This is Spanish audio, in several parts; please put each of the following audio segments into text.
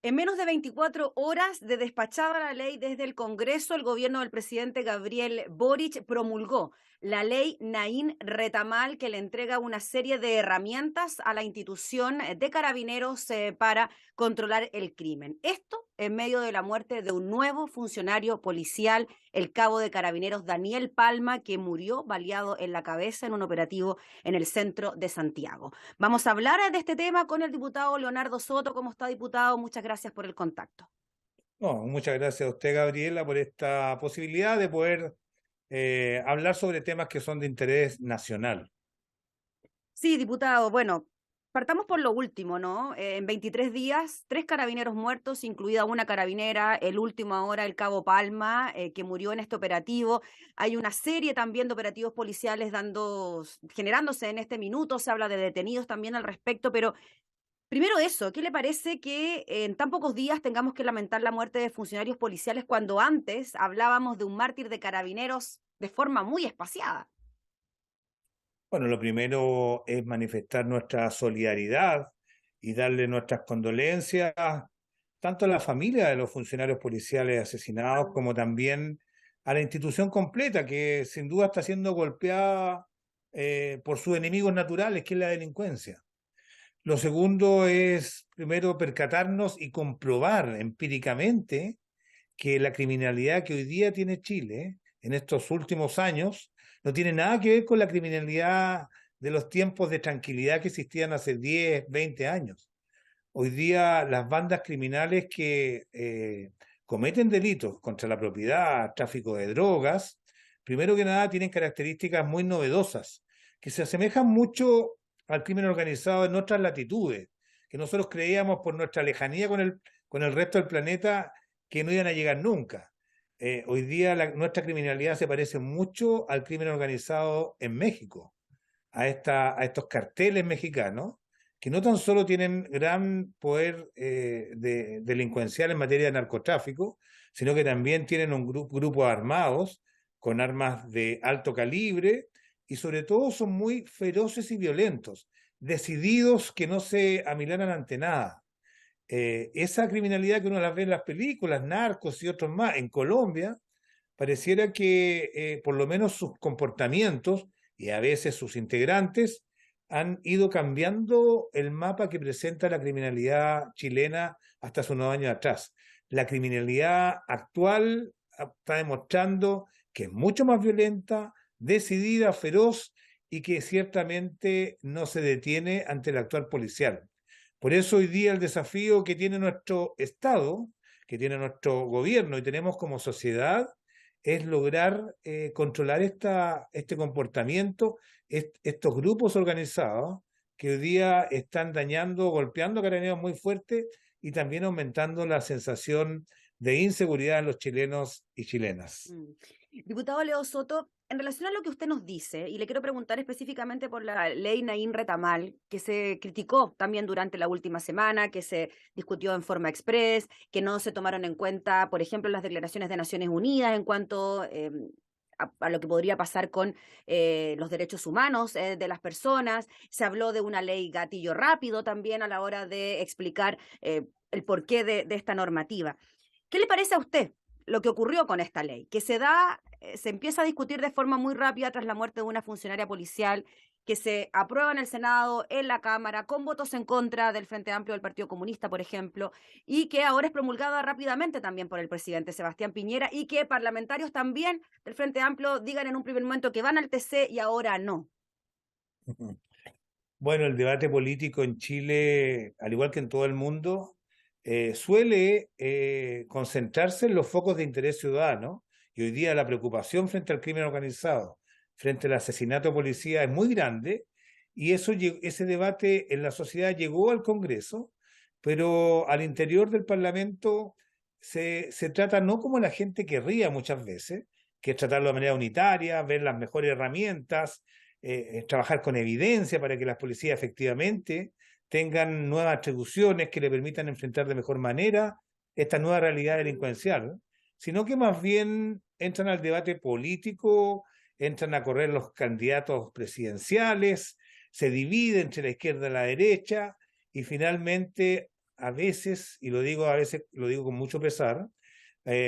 En menos de 24 horas de despachada la ley desde el Congreso, el gobierno del presidente Gabriel Boric promulgó la ley Naín Retamal, que le entrega una serie de herramientas a la institución de Carabineros para controlar el crimen. Esto en medio de la muerte de un nuevo funcionario policial, el cabo de Carabineros Daniel Palma, que murió baleado en la cabeza en un operativo en el centro de Santiago. Vamos a hablar de este tema con el diputado Leonardo Soto. ¿Cómo está, diputado? Muchas gracias por el contacto. No, muchas gracias a usted, Gabriela, por esta posibilidad de poder hablar sobre temas que son de interés nacional. Sí, diputado, bueno, partamos por lo último, ¿no? En 23 días, 3 carabineros muertos, incluida una carabinera, el último ahora, el cabo Palma, que murió en este operativo. Hay una serie también de operativos policiales generándose en este minuto, se habla de detenidos también al respecto, pero primero eso, ¿qué le parece que en tan pocos días tengamos que lamentar la muerte de funcionarios policiales cuando antes hablábamos de un mártir de carabineros de forma muy espaciada? Bueno, lo primero es manifestar nuestra solidaridad y darle nuestras condolencias tanto a la familia de los funcionarios policiales asesinados como también a la institución completa que sin duda está siendo golpeada por sus enemigos naturales, que es la delincuencia. Lo segundo es, primero, percatarnos y comprobar empíricamente que la criminalidad que hoy día tiene Chile en estos últimos años no tiene nada que ver con la criminalidad de los tiempos de tranquilidad que existían hace 10, 20 años. Hoy día las bandas criminales que cometen delitos contra la propiedad, tráfico de drogas, primero que nada tienen características muy novedosas, que se asemejan mucho al crimen organizado en otras latitudes, que nosotros creíamos por nuestra lejanía con el resto del planeta que no iban a llegar nunca. Hoy día nuestra criminalidad se parece mucho al crimen organizado en México, a estos carteles mexicanos, que no tan solo tienen gran poder delincuencial en materia de narcotráfico, sino que también tienen un grupo armados con armas de alto calibre y sobre todo son muy feroces y violentos, decididos que no se amilanan ante nada. Esa criminalidad que uno las ve en las películas, narcos y otros más, en Colombia, pareciera que por lo menos sus comportamientos y a veces sus integrantes han ido cambiando el mapa que presenta la criminalidad chilena hasta hace unos años atrás. La criminalidad actual está demostrando que es mucho más violenta, decidida, feroz y que ciertamente no se detiene ante el actual policial. Por eso hoy día el desafío que tiene nuestro Estado, que tiene nuestro gobierno y tenemos como sociedad, es lograr controlar este comportamiento, estos grupos organizados que hoy día están dañando, golpeando a carabineros muy fuerte y también aumentando la sensación de inseguridad en los chilenos y chilenas. Mm. Diputado Leo Soto, en relación a lo que usted nos dice, y le quiero preguntar específicamente por la ley Naín Retamal, que se criticó también durante la última semana, que se discutió en forma express, que no se tomaron en cuenta, por ejemplo, las declaraciones de Naciones Unidas en cuanto a lo que podría pasar con los derechos humanos de las personas. Se habló de una ley gatillo rápido también a la hora de explicar el porqué de esta normativa. ¿Qué le parece a usted lo que ocurrió con esta ley? Que se empieza a discutir de forma muy rápida tras la muerte de una funcionaria policial, que se aprueba en el Senado, en la Cámara, con votos en contra del Frente Amplio del Partido Comunista, por ejemplo, y que ahora es promulgada rápidamente también por el presidente Sebastián Piñera, y que parlamentarios también del Frente Amplio digan en un primer momento que van al TC y ahora no. Bueno, el debate político en Chile, al igual que en todo el mundo, suele concentrarse en los focos de interés ciudadano y hoy día la preocupación frente al crimen organizado, frente al asesinato de policía es muy grande y ese debate en la sociedad llegó al Congreso, pero al interior del Parlamento se trata no como la gente querría muchas veces, que es tratarlo de manera unitaria, ver las mejores herramientas, trabajar con evidencia para que las policías efectivamente tengan nuevas atribuciones que le permitan enfrentar de mejor manera esta nueva realidad delincuencial, sino que más bien entran al debate político, entran a correr los candidatos presidenciales, se divide entre la izquierda y la derecha y finalmente a veces, y lo digo a veces, lo digo con mucho pesar,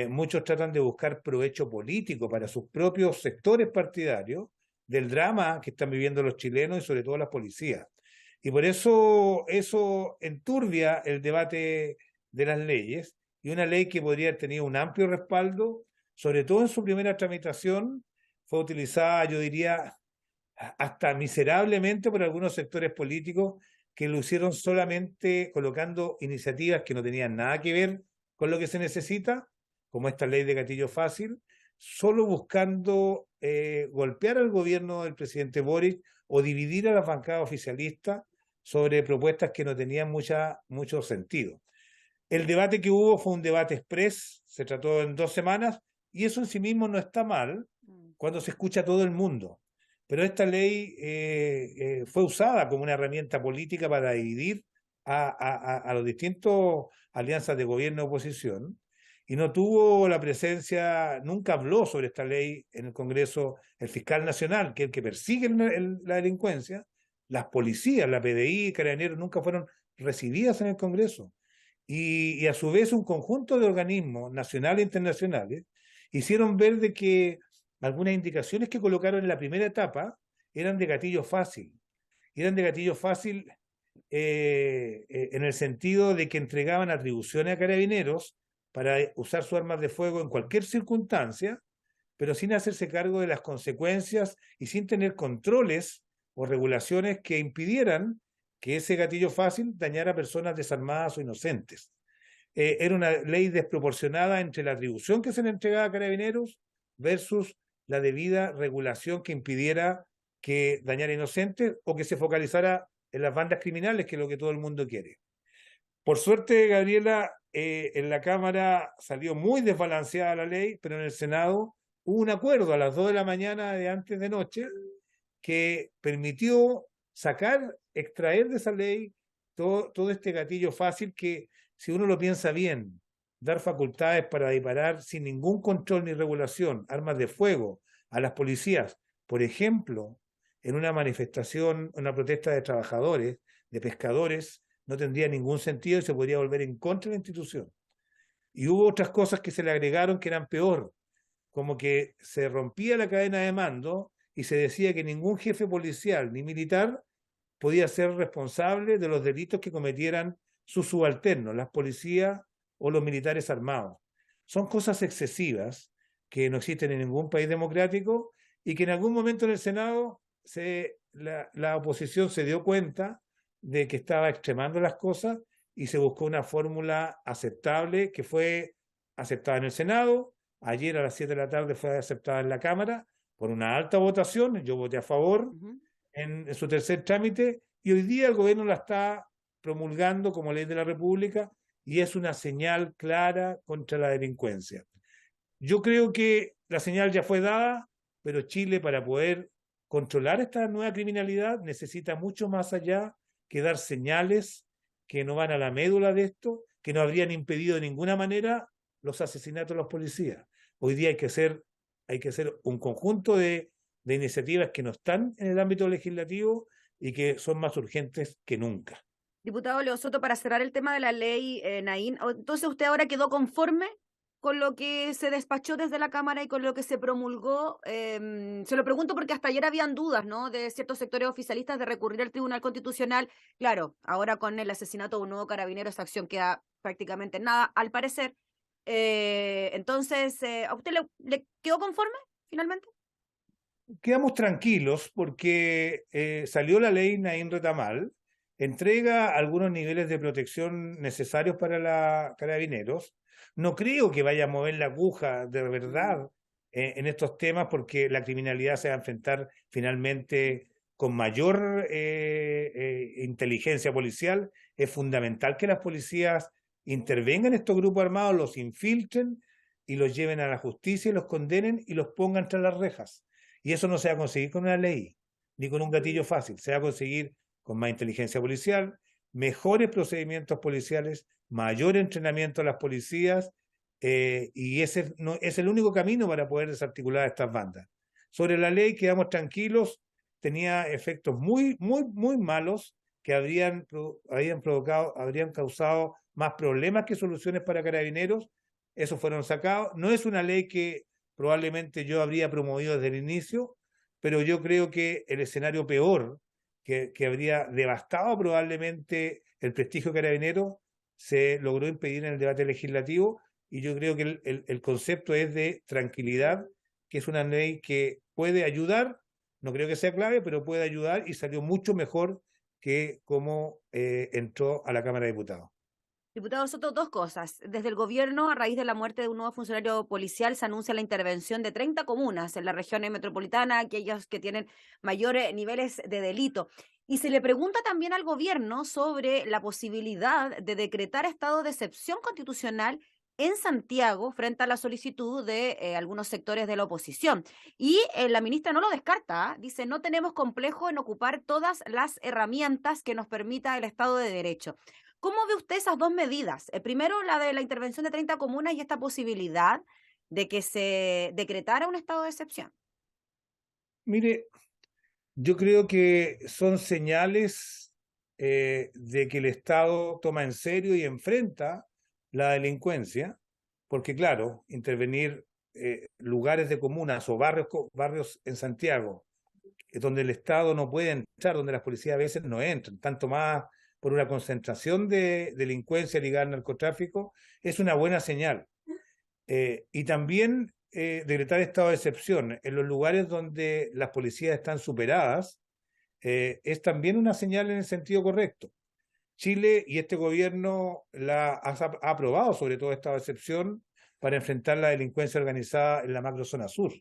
muchos tratan de buscar provecho político para sus propios sectores partidarios del drama que están viviendo los chilenos y sobre todo las policías. Y por eso enturbia el debate de las leyes, y una ley que podría haber tenido un amplio respaldo, sobre todo en su primera tramitación, fue utilizada, yo diría, hasta miserablemente por algunos sectores políticos que lo hicieron solamente colocando iniciativas que no tenían nada que ver con lo que se necesita, como esta ley de gatillo fácil, solo buscando golpear al gobierno del presidente Boric o dividir a la bancada oficialista sobre propuestas que no tenían mucho sentido. El debate que hubo fue un debate express, se trató en 2 semanas, y eso en sí mismo no está mal cuando se escucha a todo el mundo. Pero esta ley fue usada como una herramienta política para dividir a los distintos alianzas de gobierno y oposición, y no tuvo la presencia, nunca habló sobre esta ley en el Congreso el fiscal nacional, que es el que persigue la delincuencia. Las policías, la PDI, Carabineros, nunca fueron recibidas en el Congreso. Y a su vez un conjunto de organismos nacionales e internacionales hicieron ver de que algunas indicaciones que colocaron en la primera etapa eran de gatillo fácil. Eran de gatillo fácil en el sentido de que entregaban atribuciones a carabineros para usar sus armas de fuego en cualquier circunstancia, pero sin hacerse cargo de las consecuencias y sin tener controles o regulaciones que impidieran que ese gatillo fácil dañara a personas desarmadas o inocentes. Era una ley desproporcionada entre la atribución que se le entregaba a carabineros versus la debida regulación que impidiera que dañara inocentes o que se focalizara en las bandas criminales, que es lo que todo el mundo quiere. Por suerte, Gabriela, en la Cámara salió muy desbalanceada la ley, pero en el Senado hubo un acuerdo a las 2 de la mañana de antes de noche que permitió extraer de esa ley todo este gatillo fácil que, si uno lo piensa bien, dar facultades para disparar sin ningún control ni regulación, armas de fuego a las policías, por ejemplo, en una manifestación, una protesta de trabajadores, de pescadores, no tendría ningún sentido y se podría volver en contra de la institución. Y hubo otras cosas que se le agregaron que eran peor, como que se rompía la cadena de mando y se decía que ningún jefe policial ni militar podía ser responsable de los delitos que cometieran sus subalternos, las policías o los militares armados. Son cosas excesivas que no existen en ningún país democrático y que en algún momento en el Senado la oposición se dio cuenta de que estaba extremando las cosas y se buscó una fórmula aceptable que fue aceptada en el Senado. Ayer a las 7 de la tarde fue aceptada en la Cámara por una alta votación. Yo voté a favor en su tercer trámite y hoy día el gobierno la está promulgando como ley de la República y es una señal clara contra la delincuencia. Yo creo que la señal ya fue dada, pero Chile, para poder controlar esta nueva criminalidad, necesita mucho más allá que dar señales que no van a la médula de esto, que no habrían impedido de ninguna manera los asesinatos de los policías. Hoy día hay que hacer un conjunto de iniciativas que no están en el ámbito legislativo y que son más urgentes que nunca. Diputado Leo Soto, para cerrar el tema de la ley Naín, entonces usted ahora quedó conforme con lo que se despachó desde la Cámara y con lo que se promulgó. Se lo pregunto porque hasta ayer habían dudas, ¿no?, de ciertos sectores oficialistas de recurrir al Tribunal Constitucional. Claro, ahora con el asesinato de un nuevo carabinero esa acción queda prácticamente en nada, al parecer. Entonces, ¿a usted le quedó conforme finalmente? Quedamos tranquilos porque salió la ley Naín Retamal, entrega algunos niveles de protección necesarios para los carabineros. No creo que vaya a mover la aguja de verdad en estos temas porque la criminalidad se va a enfrentar finalmente con mayor inteligencia policial. Es fundamental que las policías intervengan en estos grupos armados, los infiltren y los lleven a la justicia y los condenen y los pongan tras las rejas. Y eso no se va a conseguir con una ley, ni con un gatillo fácil. Se va a conseguir con más inteligencia policial, mejores procedimientos policiales, mayor entrenamiento a las policías, y ese no, es el único camino para poder desarticular a estas bandas. Sobre la ley quedamos tranquilos, tenía efectos muy malos que habrían causado más problemas que soluciones para Carabineros. Esos fueron sacados. No es una ley que probablemente yo habría promovido desde el inicio, pero yo creo que el escenario peor, que habría devastado probablemente el prestigio carabinero, se logró impedir en el debate legislativo, y yo creo que el concepto es de tranquilidad, que es una ley que puede ayudar, no creo que sea clave, pero puede ayudar, y salió mucho mejor que como entró a la Cámara de Diputados. Diputado Soto, dos cosas. Desde el gobierno, a raíz de la muerte de un nuevo funcionario policial, se anuncia la intervención de 30 comunas en la región metropolitana, aquellas que tienen mayores niveles de delito. Y se le pregunta también al gobierno sobre la posibilidad de decretar estado de excepción constitucional en Santiago frente a la solicitud de algunos sectores de la oposición. Y la ministra no lo descarta, ¿ah? Dice, no tenemos complejo en ocupar todas las herramientas que nos permita el Estado de Derecho. ¿Cómo ve usted esas dos medidas? Primero, la de la intervención de 30 comunas y esta posibilidad de que se decretara un estado de excepción. Mire, yo creo que son señales de que el Estado toma en serio y enfrenta la delincuencia, porque claro, intervenir lugares de comunas o barrios en Santiago, donde el Estado no puede entrar, donde las policías a veces no entran, tanto más por una concentración de delincuencia ligada al narcotráfico, es una buena señal. Y también decretar estado de excepción en los lugares donde las policías están superadas es también una señal en el sentido correcto. Chile y este gobierno ha aprobado sobre todo estado de excepción para enfrentar la delincuencia organizada en la macrozona sur.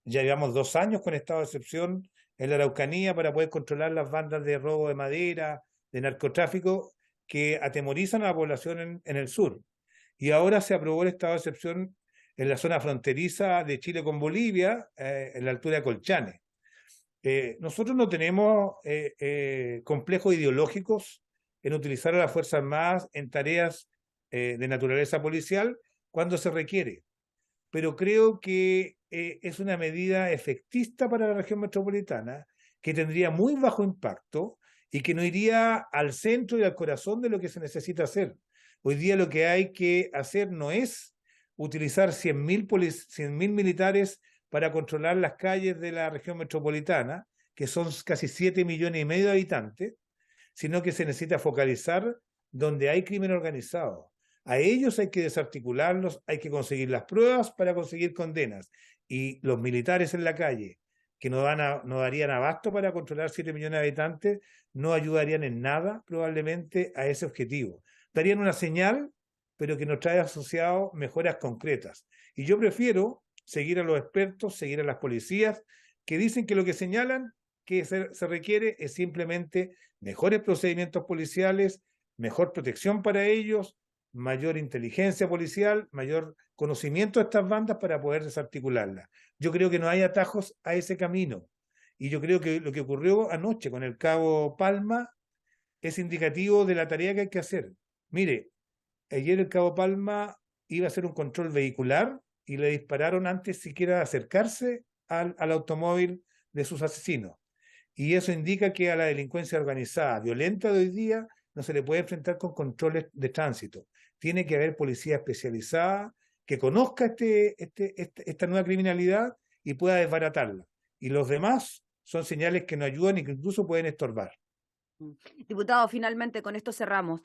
Ya llevamos 2 años con estado de excepción en la Araucanía para poder controlar las bandas de robo de madera, de narcotráfico, que atemorizan a la población en el sur. Y ahora se aprobó el estado de excepción en la zona fronteriza de Chile con Bolivia, en la altura de Colchane. Nosotros no tenemos complejos ideológicos en utilizar a las Fuerzas Armadas en tareas de naturaleza policial cuando se requiere, pero creo que es una medida efectista para la región metropolitana, que tendría muy bajo impacto y que no iría al centro y al corazón de lo que se necesita hacer. Hoy día lo que hay que hacer no es utilizar 100.000 militares para controlar las calles de la región metropolitana, que son casi 7,5 millones de habitantes, sino que se necesita focalizar donde hay crimen organizado. A ellos hay que desarticularlos, hay que conseguir las pruebas para conseguir condenas. Y los militares en la calle, que no darían abasto para controlar 7 millones de habitantes, no ayudarían en nada probablemente a ese objetivo. Darían una señal, pero que nos trae asociado mejoras concretas. Y yo prefiero seguir a los expertos, seguir a las policías, que dicen que lo que señalan que se requiere es simplemente mejores procedimientos policiales, mejor protección para ellos, mayor inteligencia policial, mayor conocimiento de estas bandas para poder desarticularlas. Yo creo que no hay atajos a ese camino. Y yo creo que lo que ocurrió anoche con el cabo Palma es indicativo de la tarea que hay que hacer. Mire, ayer el cabo Palma iba a hacer un control vehicular y le dispararon antes siquiera de acercarse al automóvil de sus asesinos. Y eso indica que a la delincuencia organizada, violenta de hoy día, no se le puede enfrentar con controles de tránsito. Tiene que haber policía especializada que conozca esta nueva criminalidad y pueda desbaratarla. Y los demás son señales que no ayudan y que incluso pueden estorbar. Diputado, finalmente con esto cerramos.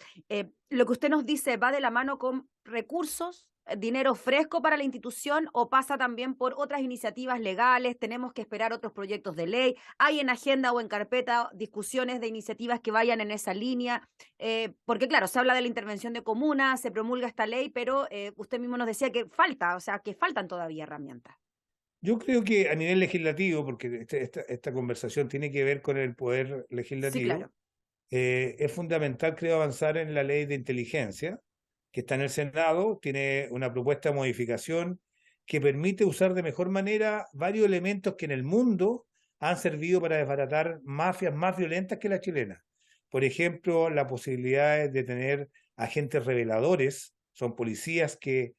Lo que usted nos dice va de la mano con recursos, dinero fresco para la institución, o pasa también por otras iniciativas legales. Tenemos que esperar otros proyectos de ley. ¿Hay en agenda o en carpeta discusiones de iniciativas que vayan en esa línea? Porque claro, se habla de la intervención de comunas, se promulga esta ley, pero usted mismo nos decía que falta, o sea, que faltan todavía herramientas. Yo creo que a nivel legislativo, porque esta conversación tiene que ver con el poder Sí, legislativo, claro. es fundamental, creo, avanzar en la ley de inteligencia, que está en el Senado, tiene una propuesta de modificación que permite usar de mejor manera varios elementos que en el mundo han servido para desbaratar mafias más violentas que la chilena. Por ejemplo, la posibilidad de tener agentes reveladores, son policías que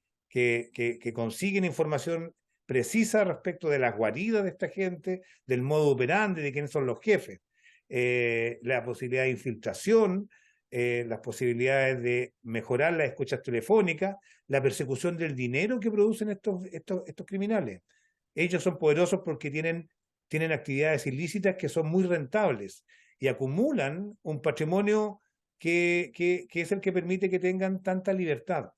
consiguen información precisa respecto de las guaridas de esta gente, del modo operandi, de quiénes son los jefes. la posibilidad de infiltración, las posibilidades de mejorar las escuchas telefónicas, la persecución del dinero que producen estos criminales. Ellos son poderosos porque tienen actividades ilícitas que son muy rentables y acumulan un patrimonio que es el que permite que tengan tanta libertad.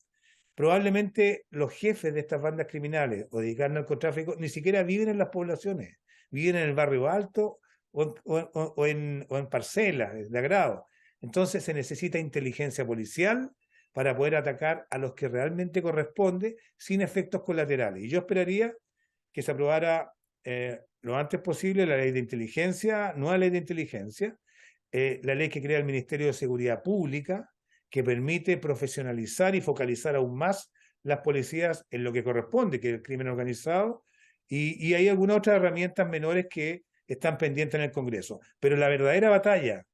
Probablemente los jefes de estas bandas criminales o dedicadas al narcotráfico ni siquiera viven en las poblaciones, viven en el barrio alto o en parcelas de agrado. Entonces se necesita inteligencia policial para poder atacar a los que realmente corresponde sin efectos colaterales. Y yo esperaría que se aprobara lo antes posible la ley de inteligencia, nueva ley de inteligencia, la ley que crea el Ministerio de Seguridad Pública, que permite profesionalizar y focalizar aún más las policías en lo que corresponde, que es el crimen organizado, y hay algunas otras herramientas menores que están pendientes en el Congreso. Pero la verdadera batalla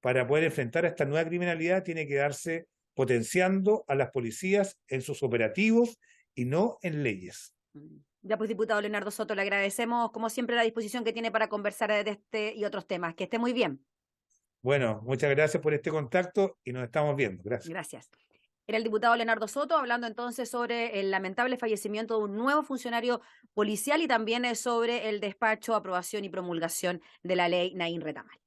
para poder enfrentar a esta nueva criminalidad tiene que darse potenciando a las policías en sus operativos y no en leyes. Ya pues, diputado Leonardo Soto, le agradecemos como siempre la disposición que tiene para conversar de este y otros temas. Que esté muy bien. Bueno, muchas gracias por este contacto y nos estamos viendo. Gracias. Gracias. Era el diputado Leonardo Soto hablando entonces sobre el lamentable fallecimiento de un nuevo funcionario policial y también sobre el despacho, aprobación y promulgación de la ley Naín Retamal.